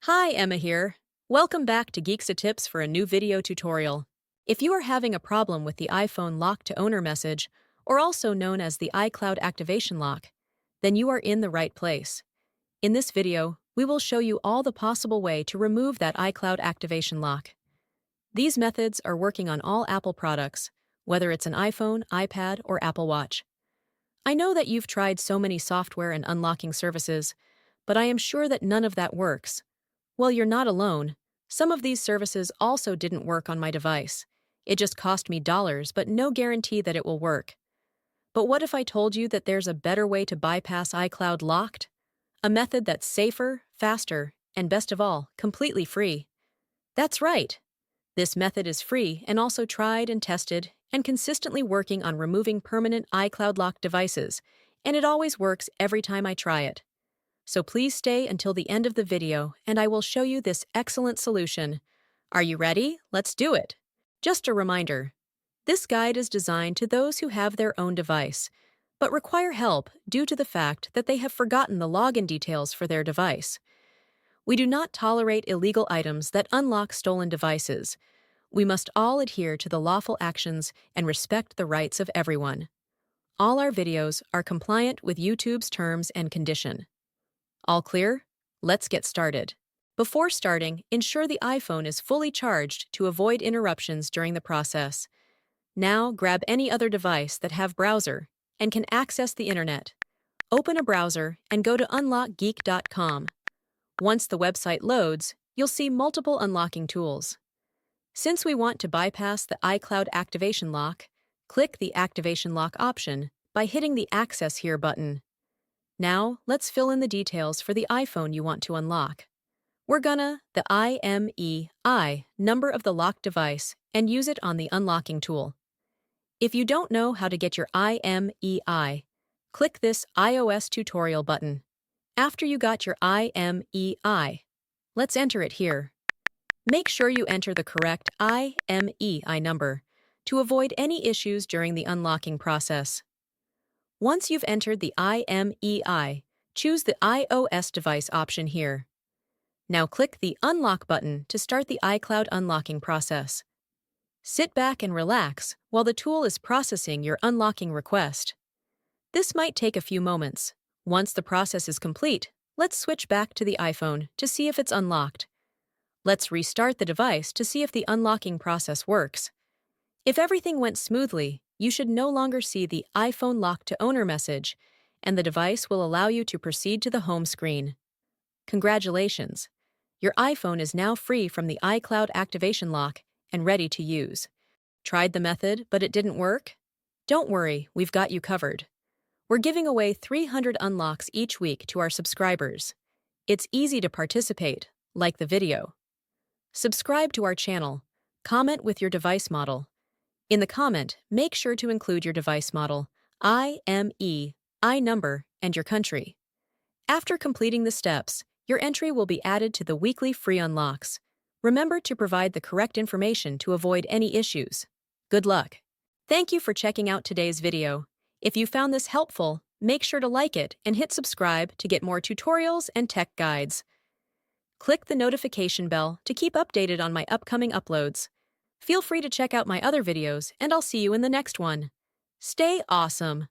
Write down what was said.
Hi, Emma here. Welcome back to Geeksa Tips for a new video tutorial. If you are having a problem with the iPhone lock to owner message, or also known as the iCloud activation lock, then you are in the right place. In this video, we will show you all the possible way to remove that iCloud activation lock. These methods are working on all Apple products, whether it's an iPhone, iPad, or Apple Watch. I know that you've tried so many software and unlocking services, but I am sure that none of that works. Well, you're not alone. Some of these services also didn't work on my device. It just cost me dollars, but no guarantee that it will work. But what if I told you that there's a better way to bypass iCloud-locked? A method that's safer, faster, and best of all, completely free. That's right. This method is free and also tried and tested and consistently working on removing permanent iCloud-locked devices, and it always works every time I try it. So please stay until the end of the video and I will show you this excellent solution. Are you ready? Let's do it! Just a reminder, this guide is designed to those who have their own device, but require help due to the fact that they have forgotten the login details for their device. We do not tolerate illegal items that unlock stolen devices. We must all adhere to the lawful actions and respect the rights of everyone. All our videos are compliant with YouTube's terms and condition. All clear? Let's get started. Before starting, ensure the iPhone is fully charged to avoid interruptions during the process. Now, grab any other device that have browser and can access the internet. Open a browser and go to unlockgeek.com. Once the website loads, you'll see multiple unlocking tools. Since we want to bypass the iCloud activation lock, click the Activation Lock option by hitting the Access Here button. Now, let's fill in the details for the iPhone you want to unlock. We're gonna the IMEI number of the locked device and use it on the unlocking tool. If you don't know how to get your IMEI, click this iOS tutorial button. After you got your IMEI, let's enter it here. Make sure you enter the correct IMEI number to avoid any issues during the unlocking process. Once you've entered the IMEI, choose the iOS device option here. Now click the Unlock button to start the iCloud unlocking process. Sit back and relax while the tool is processing your unlocking request. This might take a few moments. Once the process is complete, let's switch back to the iPhone to see if it's unlocked. Let's restart the device to see if the unlocking process works. If everything went smoothly, you should no longer see the iPhone lock to owner message, and the device will allow you to proceed to the home screen. Congratulations! Your iPhone is now free from the iCloud activation lock and ready to use. Tried the method, but it didn't work? Don't worry, we've got you covered. We're giving away 300 unlocks each week to our subscribers. It's easy to participate, like the video. Subscribe to our channel, comment with your device model. In the comment, make sure to include your device model, IMEI number, and your country. After completing the steps, your entry will be added to the weekly free unlocks. Remember to provide the correct information to avoid any issues. Good luck! Thank you for checking out today's video. If you found this helpful, make sure to like it and hit subscribe to get more tutorials and tech guides. Click the notification bell to keep updated on my upcoming uploads. Feel free to check out my other videos, and I'll see you in the next one. Stay awesome!